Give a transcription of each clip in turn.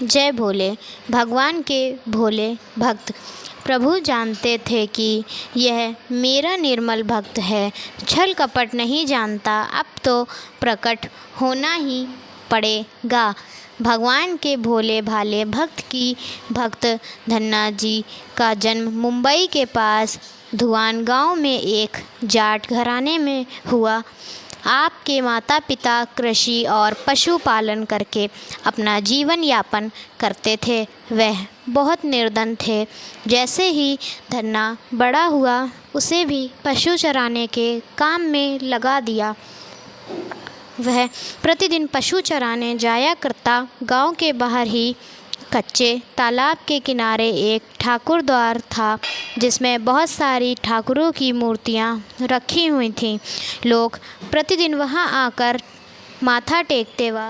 जय भोले। भगवान के भोले भक्त प्रभु जानते थे कि यह मेरा निर्मल भक्त है, छल कपट नहीं जानता, अब तो प्रकट होना ही पड़ेगा। भगवान के भोले भाले भक्त की भक्त धन्ना जी का जन्म मुंबई के पास धुआन गांव में एक जाट घराने में हुआ। आपके माता पिता कृषि और पशुपालन करके अपना जीवन यापन करते थे। वह बहुत निर्धन थे। जैसे ही धन्ना बड़ा हुआ उसे भी पशु चराने के काम में लगा दिया। वह प्रतिदिन पशु चराने जाया करता। गांव के बाहर ही कच्चे तालाब के किनारे एक ठाकुर द्वार था जिसमें बहुत सारी ठाकुरों की मूर्तियां रखी हुई थीं। लोग प्रतिदिन वहां आकर माथा टेकते व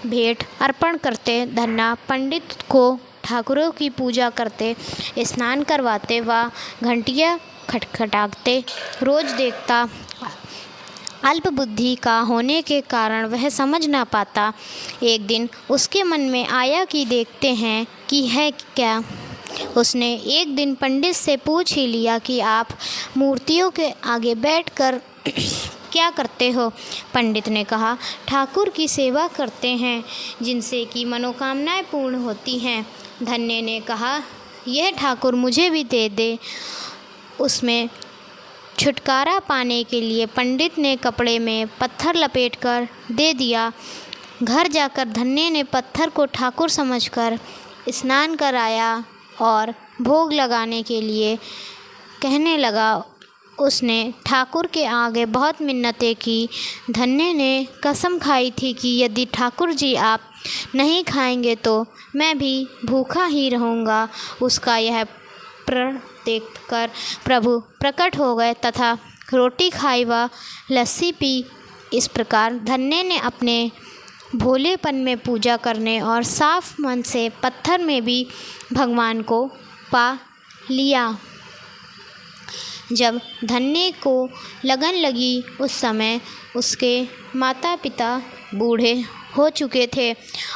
भेंट अर्पण करते। धन्ना पंडित को ठाकुरों की पूजा करते, स्नान करवाते व घंटियां खटखटाते रोज देखता। अल्प बुद्धि का होने के कारण वह समझ ना पाता। एक दिन उसके मन में आया कि देखते हैं कि है क्या। उसने एक दिन पंडित से पूछ ही लिया कि आप मूर्तियों के आगे बैठकर क्या करते हो। पंडित ने कहा, ठाकुर की सेवा करते हैं जिनसे कि मनोकामनाएं पूर्ण होती हैं। धन्य ने कहा, यह ठाकुर मुझे भी दे दे। उसमें छुटकारा पाने के लिए पंडित ने कपड़े में पत्थर लपेटकर दे दिया। घर जाकर धन्य ने पत्थर को ठाकुर समझकर स्नान कराया और भोग लगाने के लिए कहने लगा। उसने ठाकुर के आगे बहुत मिन्नतें की। धन्य ने कसम खाई थी कि यदि ठाकुर जी आप नहीं खाएंगे तो मैं भी भूखा ही रहूँगा। उसका यह प्रण देखकर प्रभु प्रकट हो गए तथा रोटी खाई व लस्सी पी। इस प्रकार धन्य ने अपने भोलेपन में पूजा करने और साफ मन से पत्थर में भी भगवान को पा लिया। जब धन्य को लगन लगी उस समय उसके माता पिता बूढ़े हो चुके थे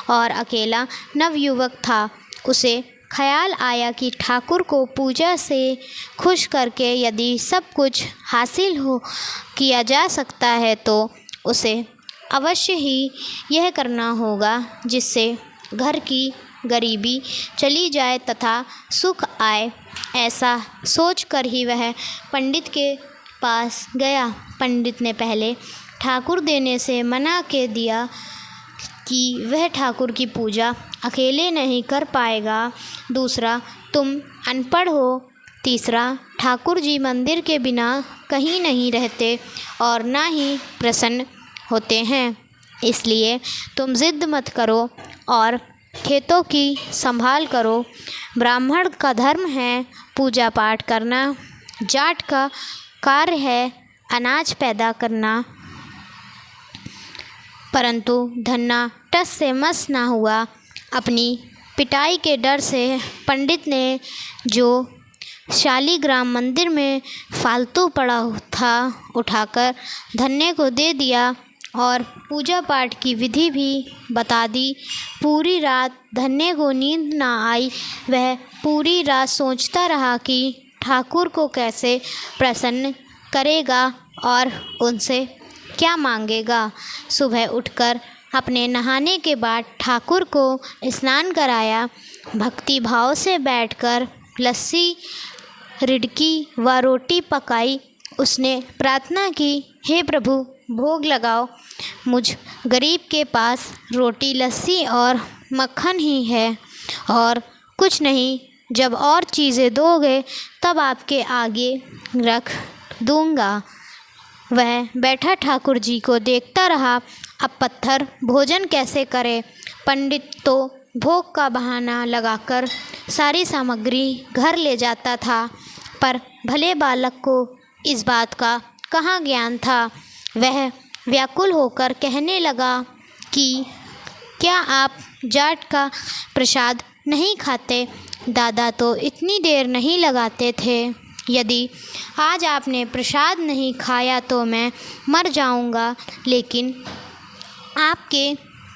और अकेला नवयुवक था। उसे ख्याल आया कि ठाकुर को पूजा से खुश करके यदि सब कुछ हासिल किया जा सकता है तो उसे अवश्य ही यह करना होगा जिससे घर की गरीबी चली जाए तथा सुख आए। ऐसा सोचकर ही वह पंडित के पास गया। पंडित ने पहले ठाकुर देने से मना के दिया कि वह ठाकुर की पूजा अकेले नहीं कर पाएगा। दूसरा, तुम अनपढ़ हो। तीसरा, ठाकुर जी मंदिर के बिना कहीं नहीं रहते और ना ही प्रसन्न होते हैं, इसलिए तुम ज़िद मत करो और खेतों की संभाल करो। ब्राह्मण का धर्म है पूजा पाठ करना, जाट का कार्य है अनाज पैदा करना। परंतु धन्ना टस से मस ना हुआ। अपनी पिटाई के डर से पंडित ने जो शालीग्राम मंदिर में फालतू पड़ा था उठाकर धन्य को दे दिया और पूजा पाठ की विधि भी बता दी। पूरी रात धन्य को नींद ना आई। वह पूरी रात सोचता रहा कि ठाकुर को कैसे प्रसन्न करेगा और उनसे क्या मांगेगा। सुबह उठकर अपने नहाने के बाद ठाकुर को स्नान कराया। भक्ति भाव से बैठकर लस्सी, रिडकी व रोटी पकाई। उसने प्रार्थना की, हे प्रभु भोग लगाओ। मुझ गरीब के पास रोटी, लस्सी और मक्खन ही है और कुछ नहीं। जब और चीज़ें दोगे तब आपके आगे रख दूँगा। वह बैठा ठाकुर जी को देखता रहा। अब पत्थर भोजन कैसे करे। पंडित तो भोग का बहाना लगाकर सारी सामग्री घर ले जाता था, पर भले बालक को इस बात का कहाँ ज्ञान था। वह व्याकुल होकर कहने लगा कि क्या आप जाट का प्रसाद नहीं खाते? दादा तो इतनी देर नहीं लगाते थे। यदि आज आपने प्रसाद नहीं खाया तो मैं मर जाऊंगा, लेकिन आपके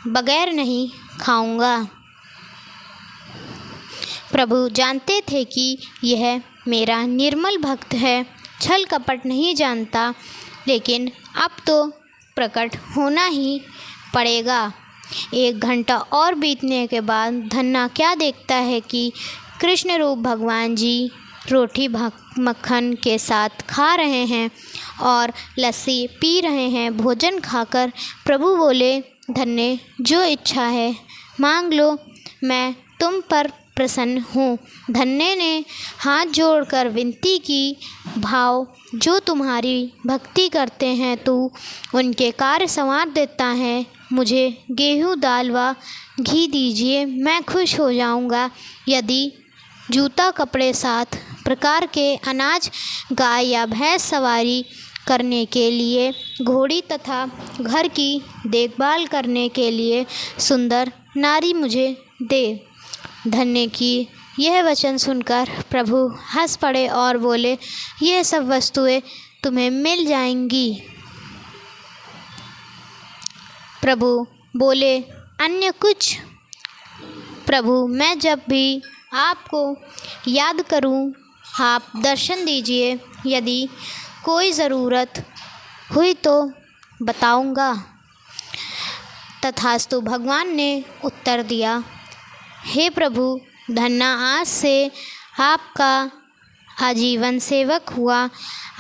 बगैर नहीं खाऊंगा। प्रभु जानते थे कि यह मेरा निर्मल भक्त है, छल कपट नहीं जानता, लेकिन अब तो प्रकट होना ही पड़ेगा। 1 घंटा और बीतने के बाद धन्ना क्या देखता है कि कृष्ण रूप भगवान जी रोटी मक्खन के साथ खा रहे हैं और लस्सी पी रहे हैं। भोजन खाकर प्रभु बोले, धन्य, जो इच्छा है मांग लो, मैं तुम पर प्रसन्न हूँ। धन्य ने हाथ जोड़कर विनती की, भाव जो तुम्हारी भक्ति करते हैं तू उनके कार्य संवार देता है। मुझे गेहूँ दाल व घी दीजिए, मैं खुश हो जाऊँगा। यदि जूता कपड़े 7 प्रकार के अनाज, गाय या भैंस सवारी करने के लिए घोड़ी तथा घर की देखभाल करने के लिए सुंदर नारी मुझे दे। धन्य की यह वचन सुनकर प्रभु हंस पड़े और बोले, यह सब वस्तुएं तुम्हें मिल जाएंगी। प्रभु बोले, अन्य कुछ? प्रभु, मैं जब भी आपको याद करूं, आप दर्शन दीजिए। यदि कोई ज़रूरत हुई तो बताऊंगा। तथास्तु, भगवान ने उत्तर दिया, हे प्रभु, धन्ना आज से आपका आजीवन सेवक हुआ।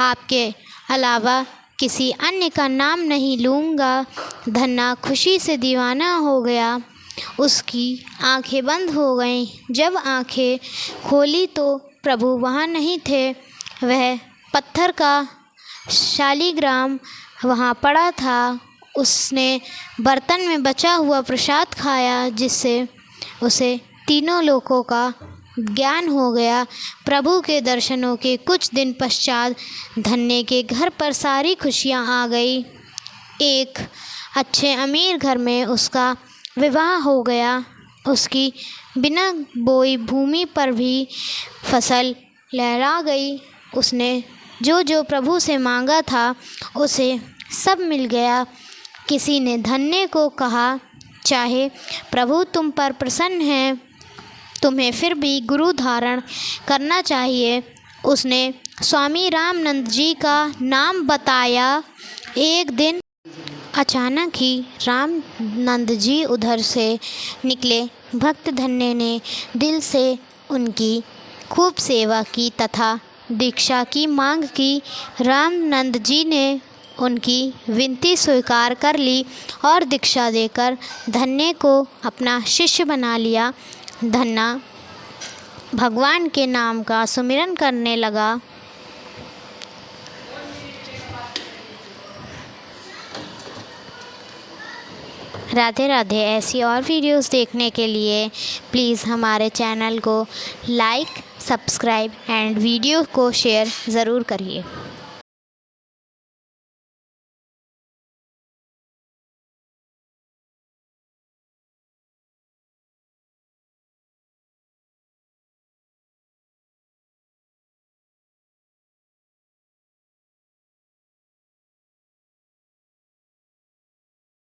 आपके अलावा किसी अन्य का नाम नहीं लूँगा। धन्ना खुशी से दीवाना हो गया। उसकी आंखें बंद हो गईं। जब आंखें खोली तो प्रभु वहाँ नहीं थे। वह पत्थर का शालिग्राम वहाँ पड़ा था। उसने बर्तन में बचा हुआ प्रसाद खाया, जिससे उसे तीनों लोकों का ज्ञान हो गया। प्रभु के दर्शनों के कुछ दिन पश्चात धन्य के घर पर सारी खुशियाँ आ गई। एक अच्छे अमीर घर में उसका विवाह हो गया। उसकी बिना बोई भूमि पर भी फसल लहरा गई। उसने जो जो प्रभु से मांगा था उसे सब मिल गया। किसी ने धन्य को कहा, चाहे प्रभु तुम पर प्रसन्न हैं, तुम्हें फिर भी गुरु धारण करना चाहिए। उसने स्वामी रामानंद जी का नाम बताया। एक दिन अचानक ही रामानंद जी उधर से निकले। भक्त धन्य ने दिल से उनकी खूब सेवा की तथा दीक्षा की मांग की। रामानंद जी ने उनकी विनती स्वीकार कर ली और दीक्षा देकर धन्य को अपना शिष्य बना लिया। धन्ना भगवान के नाम का सुमिरन करने लगा। राधे राधे। ऐसी और वीडियोस देखने के लिए प्लीज़ हमारे चैनल को लाइक, सब्सक्राइब एंड वीडियो को शेयर ज़रूर करिए।